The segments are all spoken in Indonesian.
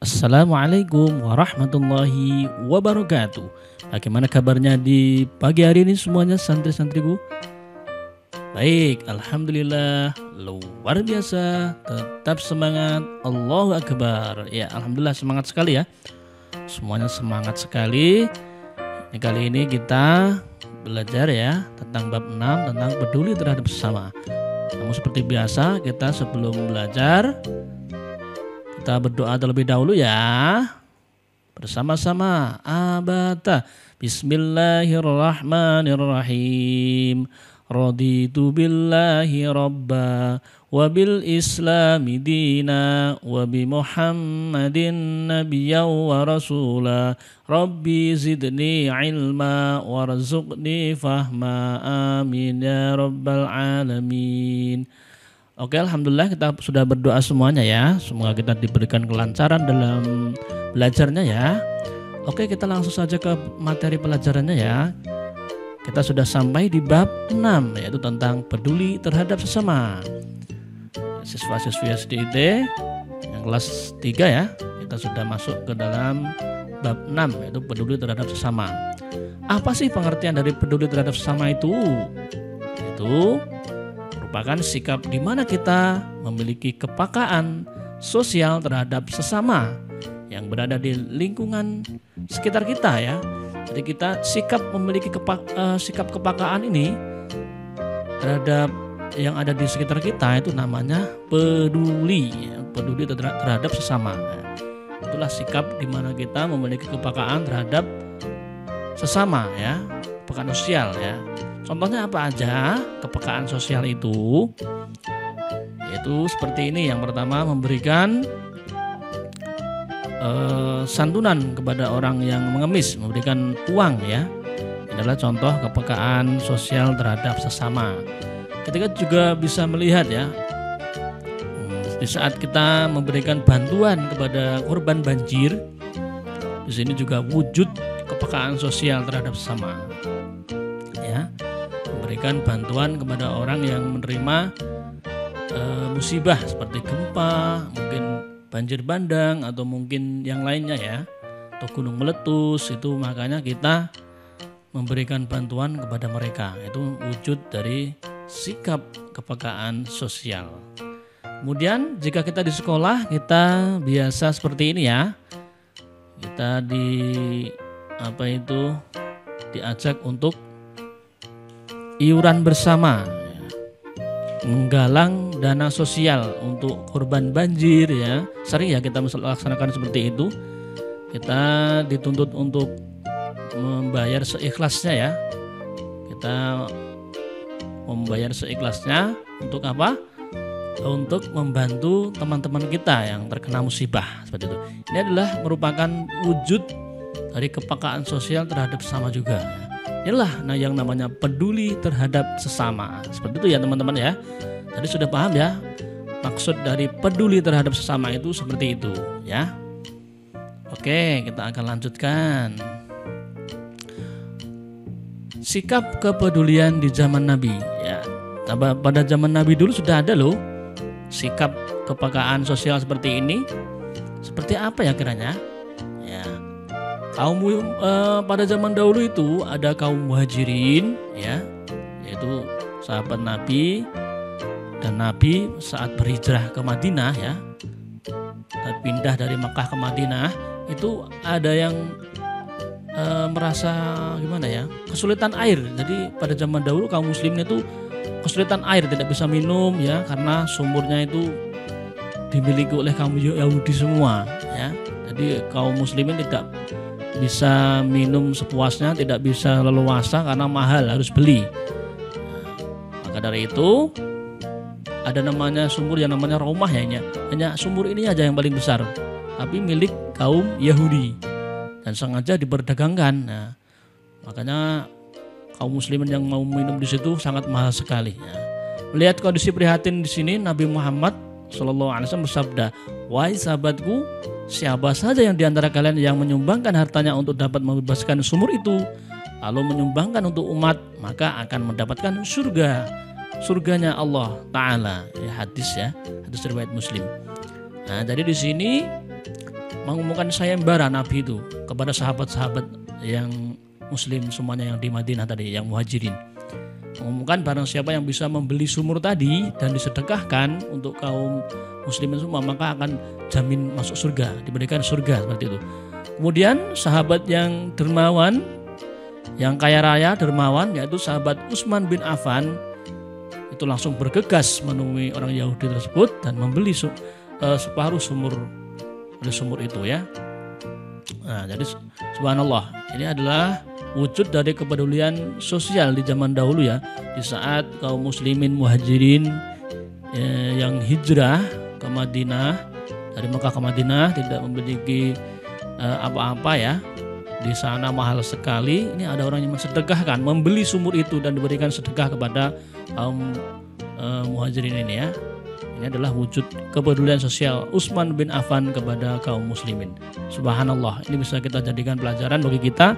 Assalamualaikum warahmatullahi wabarakatuh. Bagaimana kabarnya di pagi hari ini semuanya santri-santriku? Baik, alhamdulillah, luar biasa, tetap semangat, Allahu Akbar. Ya, alhamdulillah semangat sekali ya. Semuanya semangat sekali. Kali ini kita belajar ya tentang bab 6 tentang peduli terhadap sesama. Namun seperti biasa kita sebelum belajar kita berdoa terlebih dahulu ya. Bersama-sama abata. Bismillahirrahmanirrahim. Raditu billahi rabba wa bil islami dina wa bi muhammadin nabiyya wa rasula. Rabbi zidni ilma warzuqni fahma. Amin ya rabbal alamin. Oke, alhamdulillah kita sudah berdoa semuanya ya. Semoga kita diberikan kelancaran dalam belajarnya ya. Oke, kita langsung saja ke materi pelajarannya ya. Kita sudah sampai di bab 6 yaitu tentang peduli terhadap sesama. Siswa-siswi SDIT yang kelas 3 ya, kita sudah masuk ke dalam bab 6 yaitu peduli terhadap sesama. Apa sih pengertian dari peduli terhadap sesama itu? Itu merupakan sikap di mana kita memiliki kepekaan sosial terhadap sesama yang berada di lingkungan sekitar kita ya. Jadi kita sikap memiliki sikap kepekaan ini terhadap yang ada di sekitar kita itu namanya peduli ya, peduli terhadap sesama. Itulah sikap di mana kita memiliki kepekaan terhadap sesama ya, kepekaan sosial ya. Contohnya apa aja kepekaan sosial itu? Yaitu seperti ini. Yang pertama memberikan santunan kepada orang yang mengemis, memberikan uang ya. Ini adalah contoh kepekaan sosial terhadap sesama. Ketika juga bisa melihat ya, di saat kita memberikan bantuan kepada korban banjir, di sini juga wujud kepekaan sosial terhadap sesama. Ya, memberikan bantuan kepada orang yang menerima musibah seperti gempa, mungkin banjir bandang atau mungkin yang lainnya ya, atau gunung meletus, itu makanya kita memberikan bantuan kepada mereka. Itu wujud dari sikap kepekaan sosial. Kemudian jika kita di sekolah kita biasa seperti ini ya, kita diajak untuk iuran bersama, menggalang dana sosial untuk korban banjir ya. Sering ya kita melaksanakan seperti itu. Kita dituntut untuk membayar seikhlasnya ya. Kita membayar seikhlasnya untuk apa? Untuk membantu teman-teman kita yang terkena musibah seperti itu. Ini adalah merupakan wujud dari kepekaan sosial terhadap sesama juga. Inilah yang namanya peduli terhadap sesama. Seperti itu ya teman-teman ya. Jadi sudah paham ya maksud dari peduli terhadap sesama itu seperti itu ya. Oke, kita akan lanjutkan. Sikap kepedulian di zaman Nabi ya. Pada zaman Nabi dulu sudah ada loh sikap kepekaan sosial seperti ini. Seperti apa ya kiranya? Ya. Pada zaman dahulu itu ada kaum muhajirin ya, yaitu sahabat Nabi, dan Nabi saat berhijrah ke Madinah ya, pindah dari Makkah ke Madinah, itu ada yang merasa gimana ya, kesulitan air. Jadi pada zaman dahulu kaum muslimin itu kesulitan air, tidak bisa minum ya, karena sumurnya itu dimiliki oleh kaum Yahudi semua ya. Jadi kaum muslimin tidak bisa minum sepuasnya, tidak bisa leluasa karena mahal, harus beli. Maka dari itu ada namanya sumur yang namanya Raumah ya, hanya sumur ini aja yang paling besar, tapi milik kaum Yahudi dan sengaja diperdagangkan. Nah, makanya kaum muslimin yang mau minum di situ sangat mahal sekali. Ya. Melihat kondisi prihatin di sini, Nabi Muhammad SAW bersabda, "Wahai sahabatku, siapa saja yang diantara kalian yang menyumbangkan hartanya untuk dapat membebaskan sumur itu, lalu menyumbangkan untuk umat, maka akan mendapatkan surganya Allah Ta'ala." Ya, hadis riwayat Muslim. Nah, jadi di sini mengumumkan sayembara Nabi itu kepada sahabat-sahabat yang muslim semuanya yang di Madinah tadi, yang muhajirin. Mengumumkan barang siapa yang bisa membeli sumur tadi dan disedekahkan untuk kaum muslimin semua, maka akan jamin masuk surga, diberikan surga seperti itu. Kemudian sahabat yang dermawan, yang kaya raya dermawan, yaitu sahabat Utsman bin Affan, itu langsung bergegas menemui orang Yahudi tersebut dan membeli separuh sumur itu ya. Nah, jadi subhanallah, ini adalah wujud dari kepedulian sosial di zaman dahulu ya, di saat kaum muslimin muhajirin yang hijrah ke Madinah, dari Mekah ke Madinah, tidak memiliki apa-apa ya, di sana mahal sekali. Ini ada orang yang mensedekahkan, membeli sumur itu dan diberikan sedekah kepada kaum muhajirin ini ya. Ini adalah wujud kepedulian sosial Utsman bin Affan kepada kaum muslimin. Subhanallah, ini bisa kita jadikan pelajaran bagi kita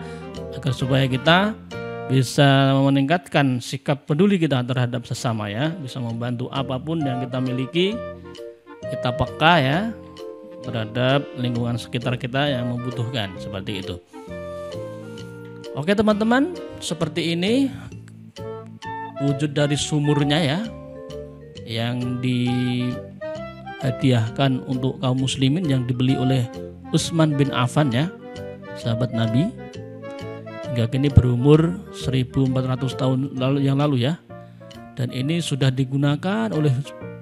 agar supaya kita bisa meningkatkan sikap peduli kita terhadap sesama ya, bisa membantu apapun yang kita miliki, kita peka ya terhadap lingkungan sekitar kita yang membutuhkan, seperti itu. Oke teman-teman, seperti ini wujud dari sumurnya ya, yang dihadiahkan untuk kaum muslimin yang dibeli oleh Utsman bin Affan ya, sahabat Nabi, hingga kini berumur 1400 tahun yang lalu ya. Dan ini sudah digunakan oleh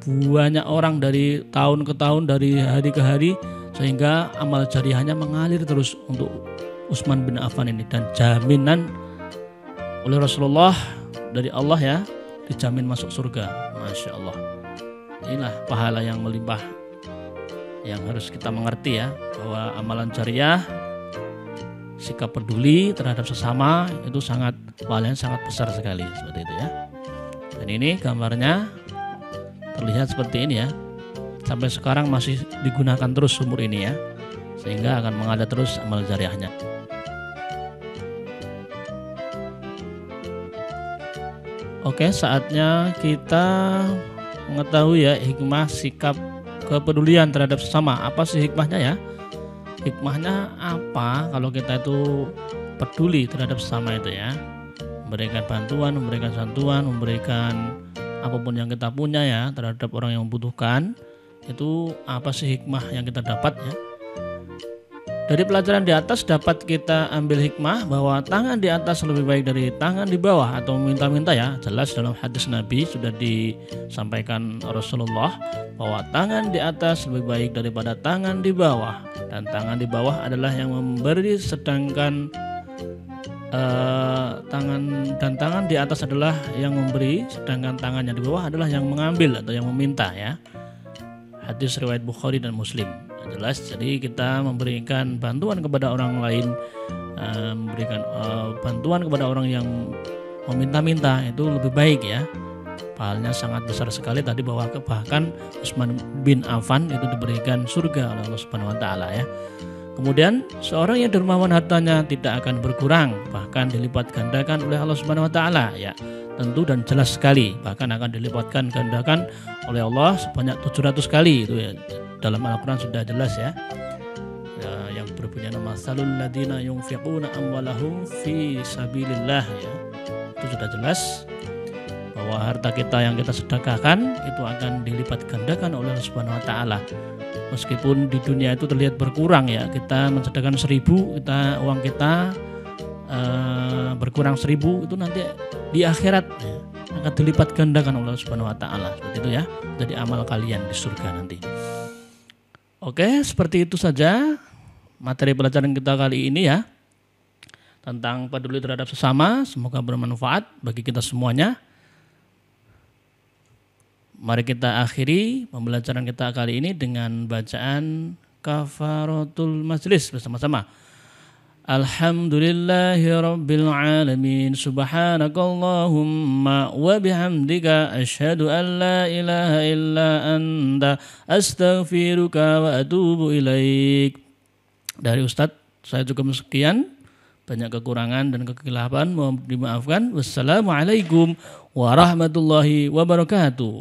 banyak orang dari tahun ke tahun, dari hari ke hari, sehingga amal jariyahnya mengalir terus untuk Utsman bin Affan ini, dan jaminan oleh Rasulullah dari Allah ya, dijamin masuk surga. Masya Allah, inilah pahala yang melimpah yang harus kita mengerti ya, bahwa amalan jariyah, sikap peduli terhadap sesama itu pahalanya sangat besar sekali, seperti itu ya. Dan ini gambarnya terlihat seperti ini ya, sampai sekarang masih digunakan terus sumur ini ya, sehingga akan mengalir terus amal jariyahnya. Oke, saatnya kita mengetahui ya hikmah sikap kepedulian terhadap sesama. Apa sih hikmahnya ya? Hikmahnya apa kalau kita itu peduli terhadap sesama itu ya? Memberikan bantuan, memberikan santuan, memberikan apapun yang kita punya ya terhadap orang yang membutuhkan. Itu apa sih hikmah yang kita dapat ya? Dari pelajaran di atas dapat kita ambil hikmah bahwa tangan di atas lebih baik dari tangan di bawah atau meminta-minta ya. Jelas dalam hadis Nabi sudah disampaikan Rasulullah bahwa tangan di atas lebih baik daripada tangan di bawah, dan tangan di bawah adalah yang memberi, sedangkan tangan di atas adalah yang memberi, sedangkan tangannya di bawah adalah yang mengambil atau yang meminta ya. Hadis riwayat Bukhari dan Muslim. Jelas, jadi kita memberikan bantuan kepada orang lain, memberikan bantuan kepada orang yang meminta-minta itu lebih baik ya. Pahalanya sangat besar sekali tadi, bahwa bahkan Utsman bin Affan itu diberikan surga oleh Allah Subhanahu wa taala ya. Kemudian seorang yang dermawan hartanya tidak akan berkurang, bahkan dilipat gandakan oleh Allah Subhanahu wa taala ya. Tentu dan jelas sekali, bahkan akan dilipat gandakan oleh Allah sebanyak 700 kali itu ya. Dalam Al-Quran sudah jelas ya, yang berbunyi nama masalul ladina yunfiquna amwalahum fi sabilillah ya. Itu sudah jelas bahwa harta kita yang kita sedekahkan itu akan dilipat gandakan oleh Allah Subhanahu wa taala. Meskipun di dunia itu terlihat berkurang ya, kita mensedekahkan 1000, uang kita berkurang 1000, itu nanti di akhirat ya, akan dilipat gandakan oleh Allah Subhanahu wa taala, seperti itu ya. Jadi amal kalian di surga nanti. Oke, seperti itu saja materi pelajaran kita kali ini ya, tentang peduli terhadap sesama. Semoga bermanfaat bagi kita semuanya. Mari kita akhiri pembelajaran kita kali ini dengan bacaan kafaratul majlis bersama-sama. Alhamdulillahirabbil alamin, subhanakallahumma wa bihamdika asyhadu an la ilaha illa anta astaghfiruka wa atubu ilaik. Dari Ustadz saya cukup sekian, banyak kekurangan dan kekhilafan mohon dimaafkan. Wassalamualaikum warahmatullahi wabarakatuh.